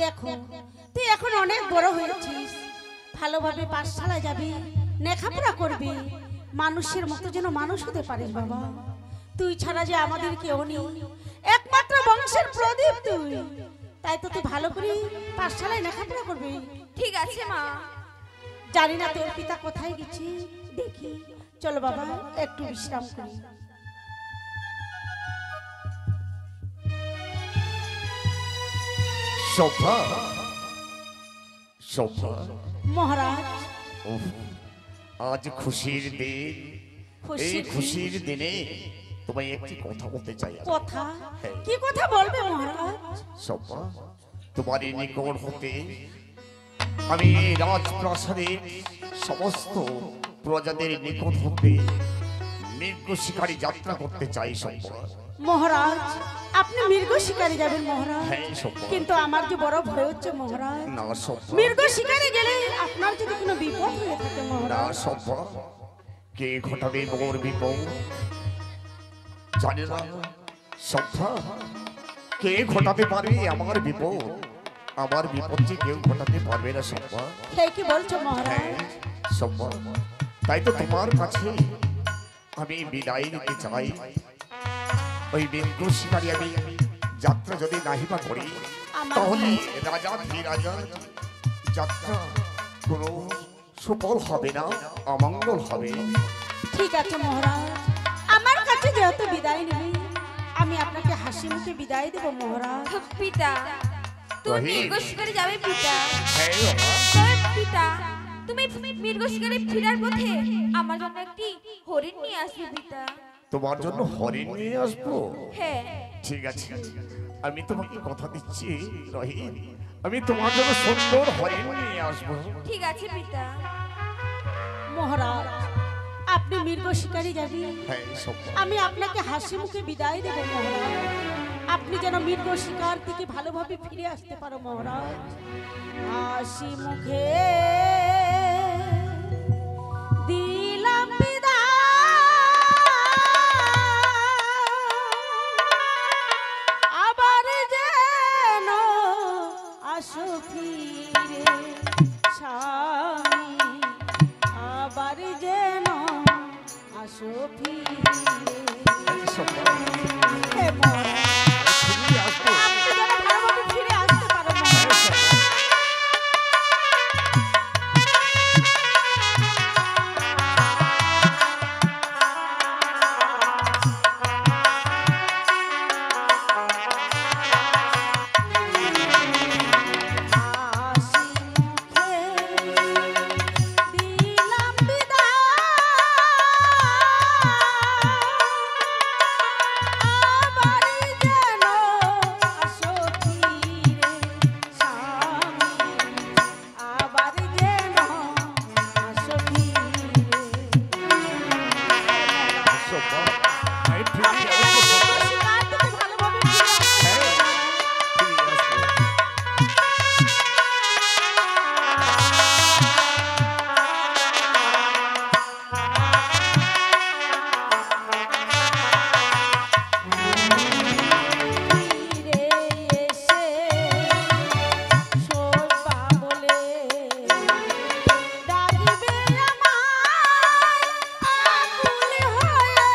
দেখো তুই এখন অনেক বড় হয়েছিস, ভালোভাবে পাঠশালায় যাবি, লেখাপড়া করবি, মানুষের মতো যেন মানুষ হতে পারিস বাবা। তুই ছাড়া যে আমাদের কেউ নেই, একমাত্র বংশের প্রদীপ তুই। তাই তো তুই ভালো করে পাঠশালায় লেখাপড়া করবি। ঠিক আছে মা। জানি না তোর পিতা কোথায় গেছে, দেখি। চলো বাবা একটু বিশ্রাম করি। শোভা, শোভা মহারাজ, আজ খুশির দিন। এই খুশির দিনে তোমায় একটি কথা বলতে চাই। কথা? কি কথা বলবে মহারাজ? শোভা, তোমার এই নিকট হতে আমি রাজপ্রাসাদের সমস্ত প্রজাদের নিকট হতে মৃগ শিকারী যাত্রা করতে চাই। শোভা মহারাজ, আপনি মৃগ শিকারে যাবেন মহারাজ? হ্যাঁ শোভা। কিন্তু আমার যে বড় ভয় হচ্ছে মহারাজ, না শোভা, মৃগ শিকারে গেলে আপনার যদি কোনো বিপদ হয়ে থাকে না মহারাজ। শোভা, কে ঘটাবে মোর বিপদ জানে না। শোভা, কে ঘটাতে পারবে আমার বিপদ? আমার বিপদ যে কেউ ঘটাতে পারবে না শোভা। কে কি বলছো হ্যাঁ মহারাজ? শোভা, তাই তো তোমার কাছে আমি বিদায় নিতে চাই। ওই মৃগ শিকারী আমি যাত্রা যদি নাহিবা করি, তাহলে রাজা ধীরাজা যাত্রা কোনো সুফল হবে না, অমঙ্গল হবে। ঠিক আছে মহারাজ, আমার কাছে যেহেতু বিদায় নেবে, আমি আপনাকে হাসি মুখে বিদায় দেব মহারাজ। পিতা, তুমি রহিম। মৃগ শিকারে যাবে পিতা। হ্যাঁ বাবা। তবে পিতা, তুমি মৃগ শিকারে ফেরার পথে আমার জন্য একটি হরিণ নিয়ে আসবে পিতা। তোমার জন্য হরিণ নিয়ে আসবো? হ্যাঁ। ঠিক আছে, আমি তোমাকে কথা দিচ্ছি রহিম, আমি তোমার জন্য সুন্দর হরিণ নিয়ে আসবো। ঠিক আছে পিতা। মহারাজ, আপনি মৃগ শিকারে যাবেন, হ্যাঁ শোভা। আমি আপনাকে হাসি মুখে বিদায় দেব মহারাজ। আপনি যেন মৃগ শিকার থেকে ভালোভাবে ফিরে আসতে পারো মহারাজ। হাসি মুখে দিলাম বিদায়, আবার যেন আসো ফিরে স্বামী, আবার যেন আসো ফিরে। শোভা, হে মহারাজ, ফিরে আসবো। আপনি যেন ভালোভাবে ফিরে আসতে পারো মহারাজ। হাসি মুখে দিলাম বিদায়, আবার যেন আসো ফিরে স্বামী, আবার যেন আসো ফিরে। শোভা, আমি ফিরে আসবো শোভা। শিকার থেকে ভালোভাবে ফিরে আসতে হ্যাঁ, ফিরে আসবো। ফিরে এসে শোভা বলে ডাকবে আমায় আকুল হয়ে,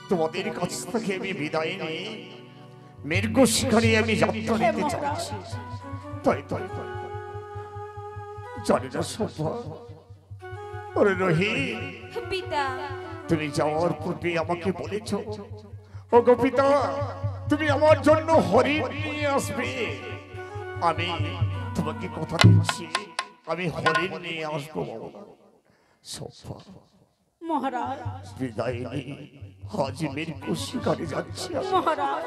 তোমাদের কাছ থেকে আমি বিদায় নিয়ে মৃগ শিকারে আমি যাত্রা হে নিতে মহারাজ, চাচ্ছি। তাই জানি না শোভা, ওরে রহিম, পিতা তুমি যাওয়ার পূর্বে আমাকে বলেছ, ও গো পিতা, তুমি আমার জন্য হরিণ নিয়ে আসবে। আমি তোমাকে কথা দিচ্ছি, আমি হরিণ নিয়ে আসবো বাবা। শোভা, মহারাজ, বিদায় নিয়ে আজ মৃগ শিকারে যাচ্ছি আমি। মহারাজ,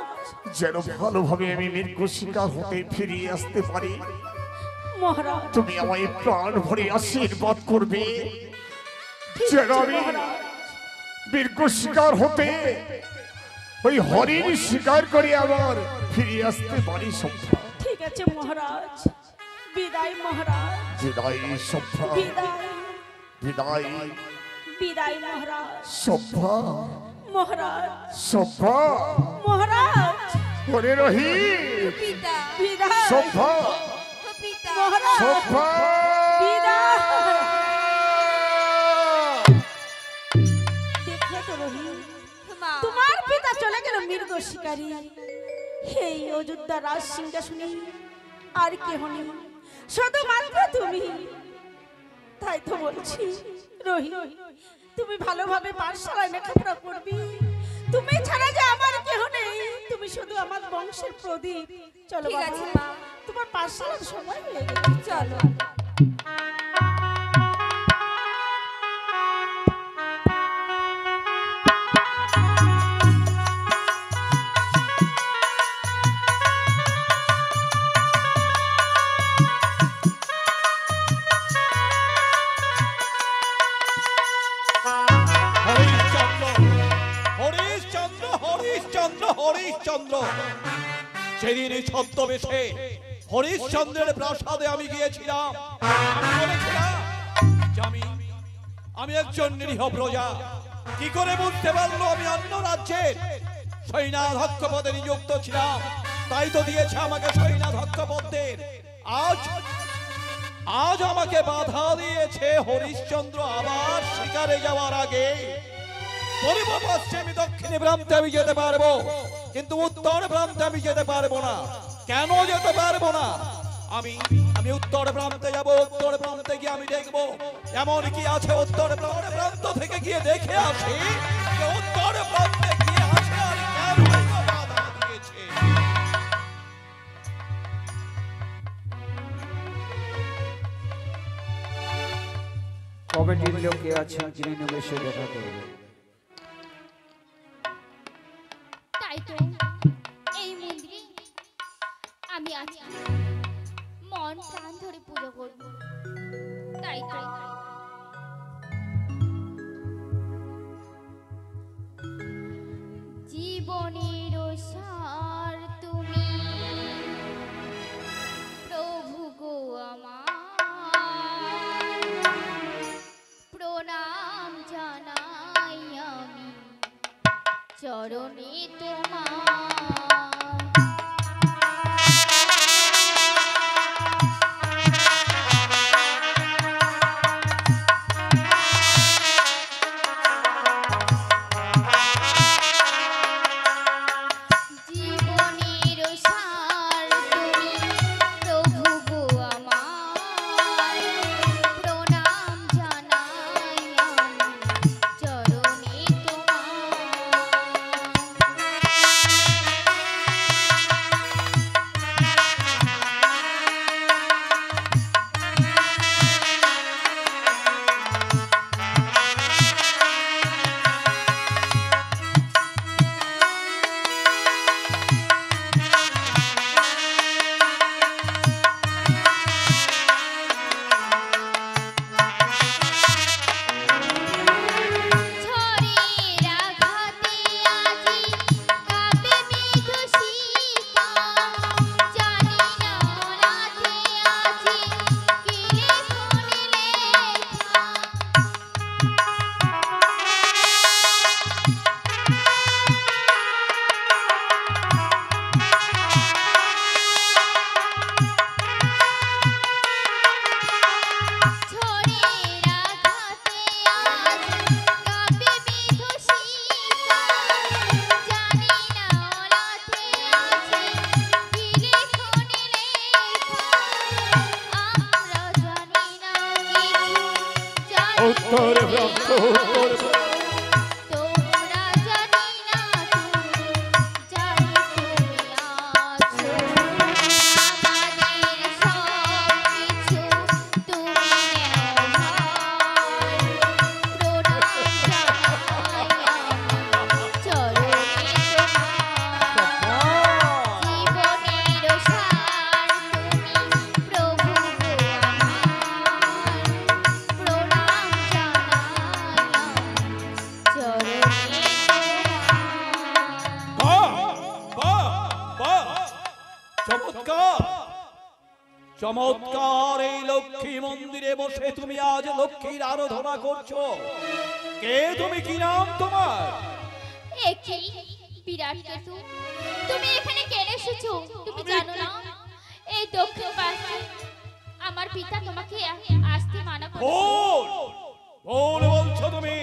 যেন ভালোভাবে আমি মৃগ শিকার হতে ফিরিয়ে আসতে পারি। মহারাজ, তুমি আমায় প্রাণ ভরে আশীর্বাদ করবে, ঠিক যেন আছে, আমি মহারাজ। মৃগ শিকার হতে ওই হরিণ শিকার করে আবার ফিরে আসতে পারি। সভ্যা, ঠিক আছে মহারাজ, বিদায় মহারাজ, বিদায় সভ্যা, বিদায়, বিদায় বিদায় মহারাজ, সভ্যা, মহারাজ, সভ্যা, মহারাজ, ওরে রহিম, পিতা বিদায়, সভ্যা, পিতা মহারাজ, সভ্যা। বিদায়। দেখলে তো রহিম, মা তোমার পিতা চলে গেল মৃগ শিকারী। এই অযোধ্যা রাজ সিংহাসনে আর কেহ নেই, শুধুমাত্র তুমি। তাই তো বলছি রহিম, তুমি ভালোভাবে পাঠশালায় লেখাপড়া করবি। তুমি ছাড়া যে আমার কেহ নেই, তুমি শুধু আমার বংশের প্রদীপ। চলো ঠিক আছে, বাবা, মা। তোমার পাঠশালার সময় হয়ে গেছে, চলো। হরিশ্চন্দ্র হরিশ্চন্দ্র হরিশ্চন্দ্র সেদিন ছদ্মবেশে হরিশ্চন্দ্রের প্রাসাদে আমি গিয়েছিলাম। আমি বলেছিলাম যে আমি একজন নিরীহ প্রজা। কি করে বুঝতে পারলো আমি অন্য রাজ্যের সৈন্যাধ্যক্ষ পদে নিযুক্ত ছিলাম? তাই তো দিয়েছে আমাকে সৈন্যাধ্যক্ষ পদের। আজ আমাকে বাধা দিয়েছে হরিশ্চন্দ্র আবার শিকারে যাওয়ার আগে। পূর্ব পশ্চিমে দক্ষিণে প্রান্তে আমি যেতে পারবো, কিন্তু উত্তর প্রান্তে আমি যেতে পারবো না। কেন যেতে পারবো না? আমি উত্তর প্রান্তে যাব। উত্তর প্রান্তে গিয়ে আমি দেখবো এমন কি আছে। উত্তর প্রান্ত থেকে গিয়ে দেখে আসি যে উত্তর প্রান্তে গিয়ে আছে আর কেন বাধা দিয়েছে। কমিটির লোকে আছেন যিনি নিমেষে দেখা করবে। তাই তো এই মন্দিরে আমি আজকে মন প্রাণ ধরে পুজো করব। তাই তো জীবনের সার তুমি প্রভু গো আমার, প্রণাম জানাই আমি চরণে তোমার। জীবনের সার তুমি প্রভু গো আমার, প্রণাম জানাই আমি চরণে তোমার। চমৎকার চমৎকার এই লক্ষ্মী মন্দিরে বসে তুমি আজ লক্ষ্মীর আরাধনা করছো। কে তুমি, কি নাম তোমার? একই বিরাট কেতু, তুমি এখানে কেন এসেছো তুমি জানো না? এই দক্ষিণ পাশে আমার পিতা তোমাকে আসতে মানা করেছে। ভুল ভুল বলছো তুমি।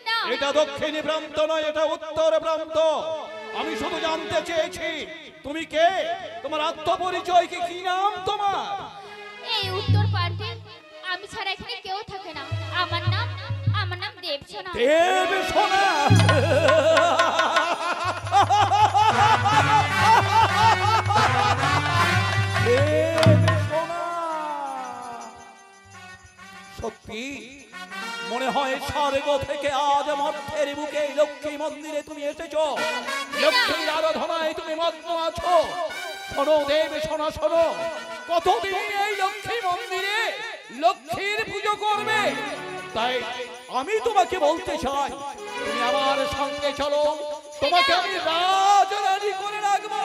না, এটা দক্ষিণ প্রান্ত নয়, এটা উত্তর প্রান্ত। আমি শুধু জানতে চেয়েছি তুমি কে, তোমার আত্মপরিচয় কি, কি নাম তোমার? এই উত্তর পার্কে আমি ছাড়া এখানে কেউ থাকে না। আমার নাম দেবসোনা। দেব সোনা। সত্যি মনে হয় স্বর্গ থেকে আজ মর্তের বুকে এই লক্ষ্মী মন্দিরে তুমি এসেছো, লক্ষ্মীর আরাধনায় তুমি মগ্ন আছো। শোনো দেব সোনা, শোনো, কতদিন এই লক্ষ্মী মন্দিরে লক্ষ্মীর পুজো করবে? তাই আমি তোমাকে বলতে চাই তুমি আমার সঙ্গে চলো, তোমাকে আমি রাজরানী করে রাখবো।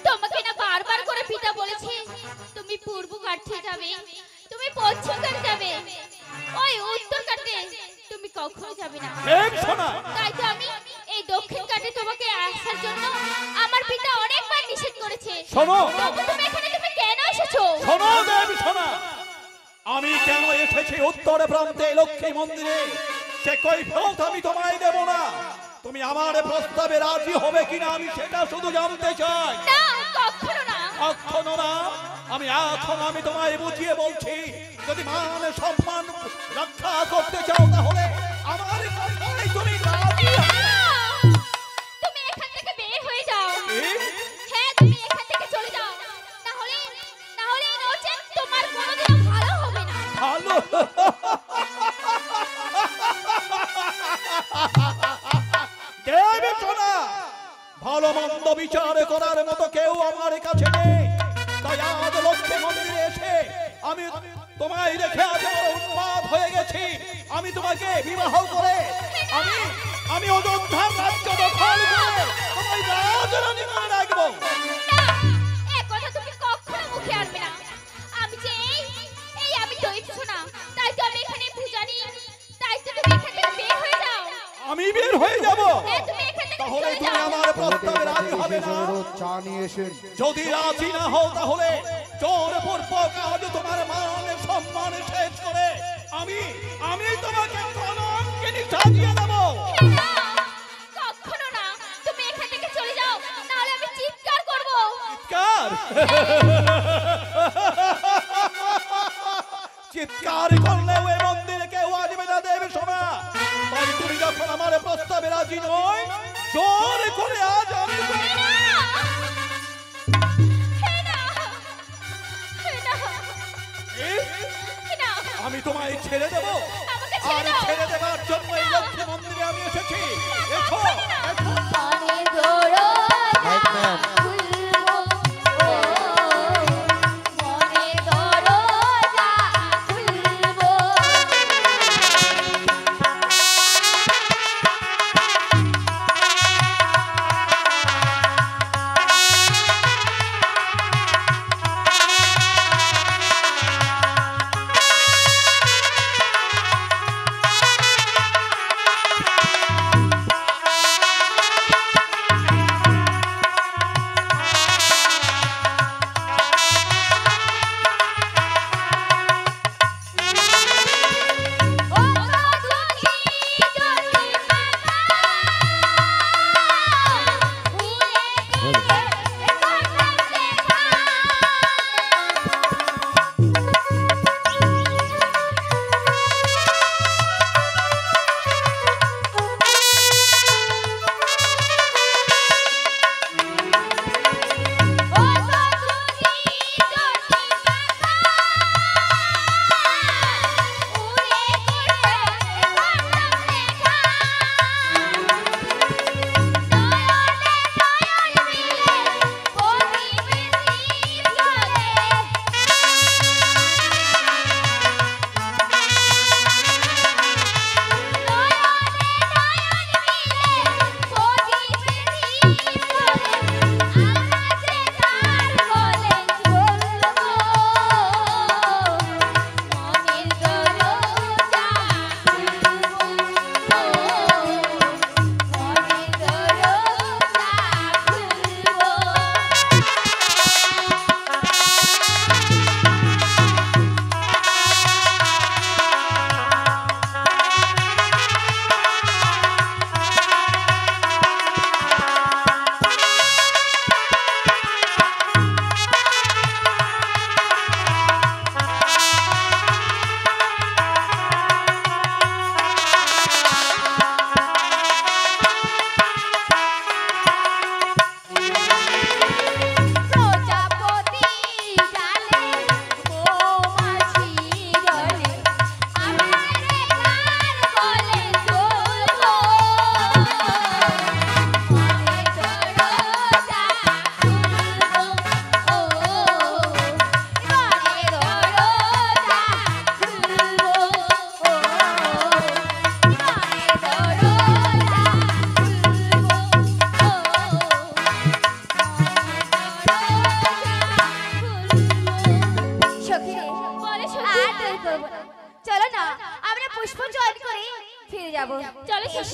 তোমাকে না বারবার করে পিতা বলেছে তুমি পূর্ব ঘাটে যাবে, তুমি পশ্চিম ঘাটে যাবে, ওই উত্তর ঘাটে তুমি কখনো যাবে না। দেব সোনা, তাই তো আমি এই দক্ষিণ ঘাটে তোমাকে আসার জন্য আমার পিতা অনেকবার নিষেধ করেছে। শোনো, তবু তুমি এখানে তুমি কেন এসেছো? শোনো দেব সোনা, আমি কেন এসেছি উত্তর প্রান্তে লক্ষ্মী মন্দিরে সে কৈফিয়ত আমি তোমায় দেব না। তুমি আমার প্রস্তাবে রাজি হবে কিনা আমি সেটা শুধু জানতে চাই। না, কখনো না। কখনো না? আমি তোমায় বুঝিয়ে বলছি, যদি মান সম্মান রক্ষা করতে চাও তাহলে আমার কথায় তুমি রাজি হবে। না, তুমি এখান থেকে বের হয়ে যাও। কি? হ্যাঁ, তুমি এখান থেকে চলে যাও, না হলে নচেত তোমার কোনোদিনও ভালো হবে না। ভালো দেবে সোনা, ভালো মন্দ বিচার করার মতো কেউ আমার কাছে নেই। তাই আজ লক্ষ্মী মন্দিরে এসে আমি তোমায় রেখে আজ উন্মাদ হয়ে গেছি। আমি তোমাকে বিবাহ করে আমি অযোধ্যার রাজ্য দখল করে তোমায় রাজরানী করে রাখবো। না, এই কথা তুমি কখনো মুখে আনবে না। আমি যে আমি দইছো না, তাই তো আমি এখানে পূজারি, তাই তো তুমি এখান থেকে বের হয়ে যাও। আমি বের হয়ে যাব? হ্যাঁ, তুমি এখান থেকে তাহলে চলে তুমি যাও। আমার প্রস্তাবে রাজি হবে না? চা নিয়ে এসেন। যদি রাজি না হও তাহলে জোরপূর্বক আজ তোমার মান সম্মান শেষ করে আমি তোমাকে কলঙ্কিনী সাজিয়ে দেবো। না, কখনো না। তুমি এখান থেকে চলে যাও, নাহলে আমি চিৎকার করব। চিৎকার চিৎকার করলে ওই মন্দিরে কেউ আসবে না দেবে সোনা। তাই তুমি যখন আমার প্রস্তাবে রাজি নয়, জোর করে আজ আমি আমি তোমায় ছেড়ে দেবো। আমাকে আর ছেড়ে দাও। ছেড়ে দেবার জন্য এই লক্ষ্মী মন্দিরে আমি এসেছি। এসো, এসো।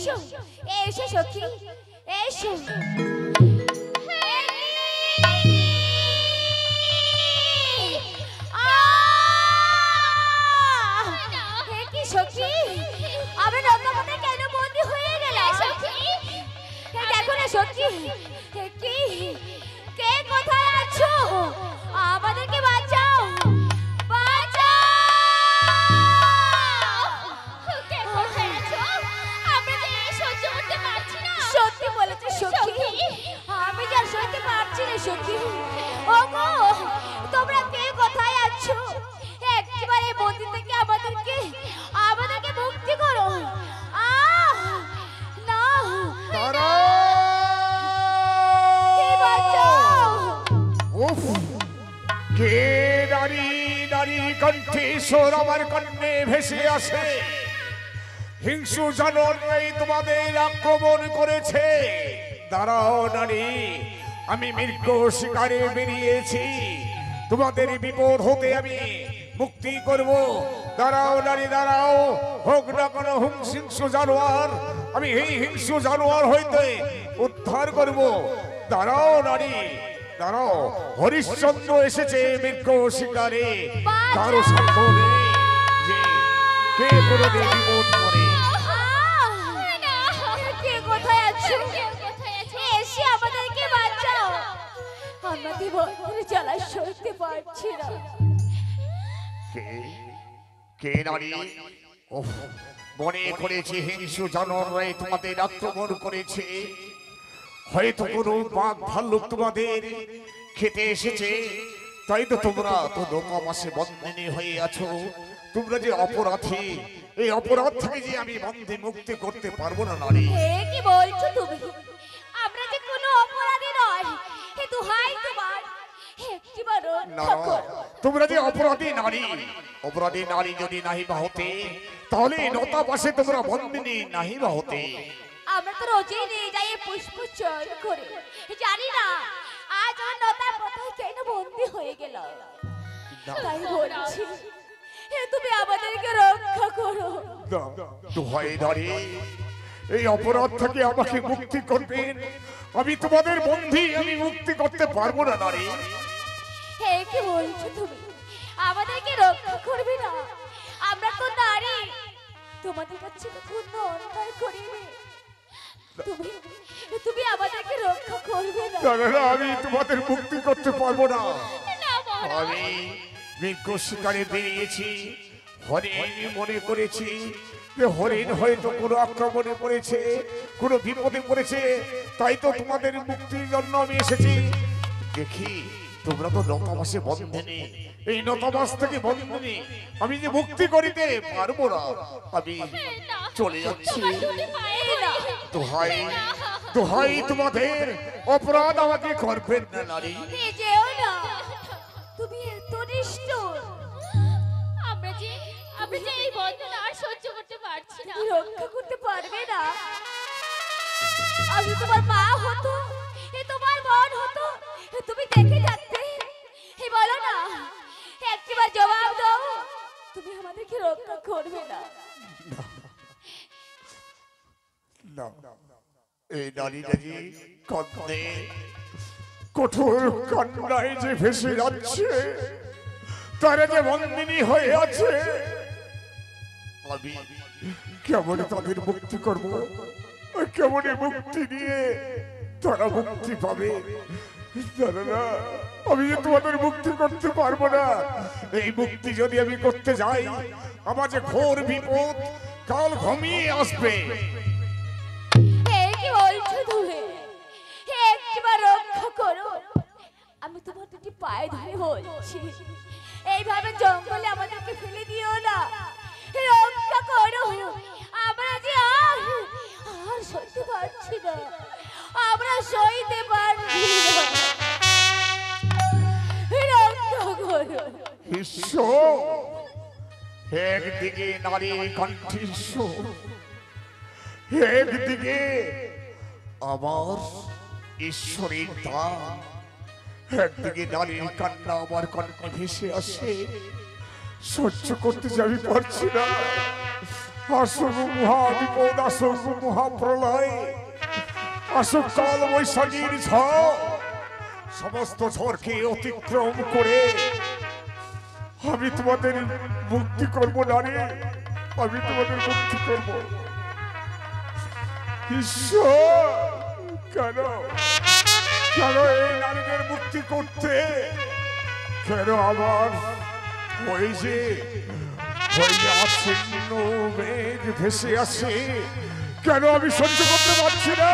এসো এসো সখী এসো। কি সখী আমি নন্দবনে কেন বন্দি হয়ে গেলাম সখী? দেখো না সখী কি কে কোথায় আছো? আমাদেরকে বাঁচাও বাঁচাও। কে কোথায় আছো? আমরা যে সহ্য করতে পারছি না। সত্যি বলেছে সখী, আমি যা সত্যি পারছি না সখী। ওগো তোমরা কে কোথায় আছো? একেবারে বন্দি থেকে আমাদেরকে মুক্তি করো। না কে বাঁচাও। উফ, কে নারী নারী কণ্ঠে স্বর আমার কর্ণে ভেসে আসে। হিংস্র জানোয়ার তোমাদের আক্রমণ করেছে। দাঁড়াও নারী, আমি মৃগ শিকারে বেরিয়েছি, তোমাদের বিপদ হতে আমি মুক্তি করব। দাঁড়াও নারী দাঁড়াও, হোক না কোনো হিংস্র জানোয়ার, আমি এই হিংস্র জানোয়ার হইতে উদ্ধার করব। দাঁড়াও নারী দাঁড়াও, হরিশ্চন্দ্র এসেছে মৃগ শিকারে। কারো সন্দেহ নেই যে কে কোনোদিন বিপদ করে। কে কোথায় আছো? কে কোথায় আছো? এসে আমাদেরকে বাঁচাও। আমরা জীবনের জ্বালা সইতে পারছি না। কে কে নারী? ওহ, মনে করেছি হিংস্র জানোয়াররাই তোমাদের আক্রমণ করেছে। হয়তো কোনো বাঘ ভাল্লুক তোমাদের খেতে এসেছে, তাই তো তোমরা তো লোকাবাসে বন্দিনী হয়ে আছো। তোমরা যে অপরাধী, এই অপরাধ থেকে যে আমি বন্দী মুক্তি করতে পারবো না নারী। কি বলছো তুমি? আমরা যে কোনো অপরাধী নয়, হে দোহাই তোমার একটিবার না, রক্ষা করো। তোমরা যে অপরাধী নারী যদি নাহি বা হতে, তাহলে নতা পাশে তোমরা বন্দিনী নাহি বা হতে। আমরা তো রোজই নিয়ে যাই পুষ্প চয়ন করে, জানি না আজ আমার নতার পথায় কেন বন্দি হয়ে গেল। তাই বলছি হে তুমি আমাদেরকে রক্ষা করো। দোহাই নারী, এই অপরাধ থেকে আমাকে মুক্তি করবেন। আমি তোমাদের বন্ধী, আমি মুক্তি করতে পারবো না নারী। হে কি বলছো তুমি? আমাদেরকে রক্ষা করবে না? আমরা তো নারী, তোমাদের কাছে তো কোনো অন্যায় করিনি। তুমি তুমি আমাদেরকে রক্ষা করবে না? না, আমি তোমাদের মুক্তি করতে পারবো না। না মহারাজ। আমি মৃগ শিকারে বেরিয়েছি, হরিণ মনে করেছি যে হরিণ হয়তো কোনো আক্রমণে পড়েছে, কোনো বিপদে পড়েছে, তাই তো তোমাদের মুক্তির জন্য আমি এসেছি। দেখি তোমরা তো নতাবাসে বন্ধনে, এই নতাবাস থেকে বন্ধনে আমি যে মুক্তি করিতে পারবো না। আমি চলে যাচ্ছি। দোহাই দোহাই তোমাদের, অপরাধ আমাকে করবেন না নারী। যেও না, তুমি এত নিষ্ঠুর। আমরা যে এই বন্ধন আর সহ্য করতে পারছি না। তুমি রক্ষা করতে পারবে না? আমি তোমার মা হতো, এ তোমার বোন হতো, তুমি দেখে যাচ্ছে। হে বলো না, একবার জবাব দাও, তুমি আমাদেরকে রক্ষা করবে না? এই নারীটা যে কাঁদে, কঠোর কান্নায় যে ভেসে যাচ্ছে, তারা যে বন্দিনী হয়ে আছে, আমি কেমন তাদের মুক্তি করব? কেমন মুক্তি নিয়ে তারা মুক্তি পাবে? না, আমি যে তোমাদের মুক্তি করতে পারবো না। এই মুক্তি যদি আমি করতে যাই, আমার যে ঘোর বিপদ কাল ঘমিয়ে আসবে। কি বলছো তুমি? একবার রক্ষা করো। আমি তোমার দুটি পায়ে ধরে বলছি, এইভাবে জঙ্গলে আমাদেরকে ফেলে দিও না, রক্ষা করো। আমরা যে আর সইতে পারছি না, আমরা সইতে পারছি না, রক্ষা করো। ঈশ্বর, একদিকে নারীর কণ্ঠস্বর, একদিকে আমার ঈশ্বরের দান, একদিকে নারীর কান্না আমার কণ্ঠে ভেসে আসে। সহ্য করতে যে আমি পারছি না, আসুক মহা বিপদ, আসুক মহাপ্রলয়, আসুক কাল বৈশাখীর ঝড়, সমস্ত ঝড়কে অতিক্রম করে আমি তোমাদের মুক্তি করব নারী, আমি তোমাদের মুক্তি করব। ঈশ্বর, কেন কেন এই নারীদের মুক্তি করতে, কেন আমার ওই যে আচ্ছন্ন মেঘ ভেসে আসে, কেন আমি সহ্য করতে পারছি না?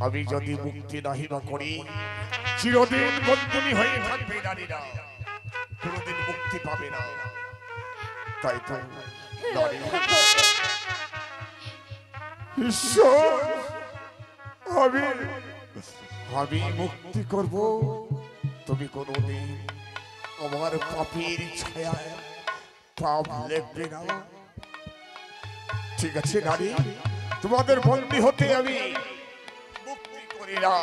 আমি যদি মুক্তি নাহি বা করি, চিরদিন বন্ধনী হয়ে থাকবে নারীরা, কোনোদিন মুক্তি পাবে না। তাই তো নারী, ঈশ্বর, আমি মুক্তি করব, তুমি কোনোদিন আমার পাপের ছায়ায় পাপ লেখবে না। ঠিক আছে নারী, তোমাদের বন্দী হতে আমি মুক্তি করি না।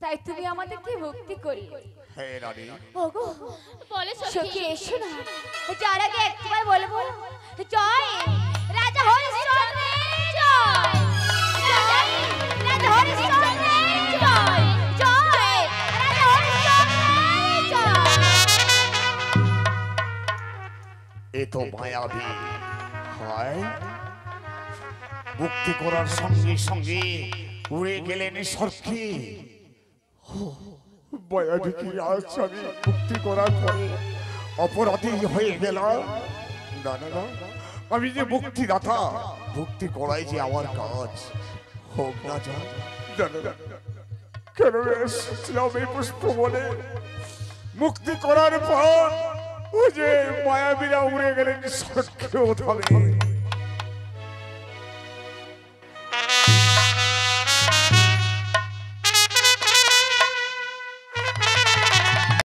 তাই তুমি আমাদেরকে মুক্তি করি। হ্যাঁ নারী, ওগো বলে সখী এসো না, যার আগে একবার বলবো জয় রাজা হরিশ্চন্দ্রের জয়, জয় রাজা হরিশ্চন্দ্রের জয়, জয় রাজা হরিশ্চন্দ্রের জয়। এ তো মায়াবী হয়, মুক্তি করার সঙ্গে সঙ্গে উড়ে গেলেন স্বর্গে। মায়াবী কি আজ আমি মুক্তি করার পরে অপরাধী হয়ে গেলাম? না না না, আমি যে মুক্তিদাতা, মুক্তি করাই যে আমার কাজ, হোক না যা। কেন এসেছিলাম এই পুষ্প বলে, মুক্তি করার পর ও যে মায়াবীরা উড়ে গেলেন স্বর্গে।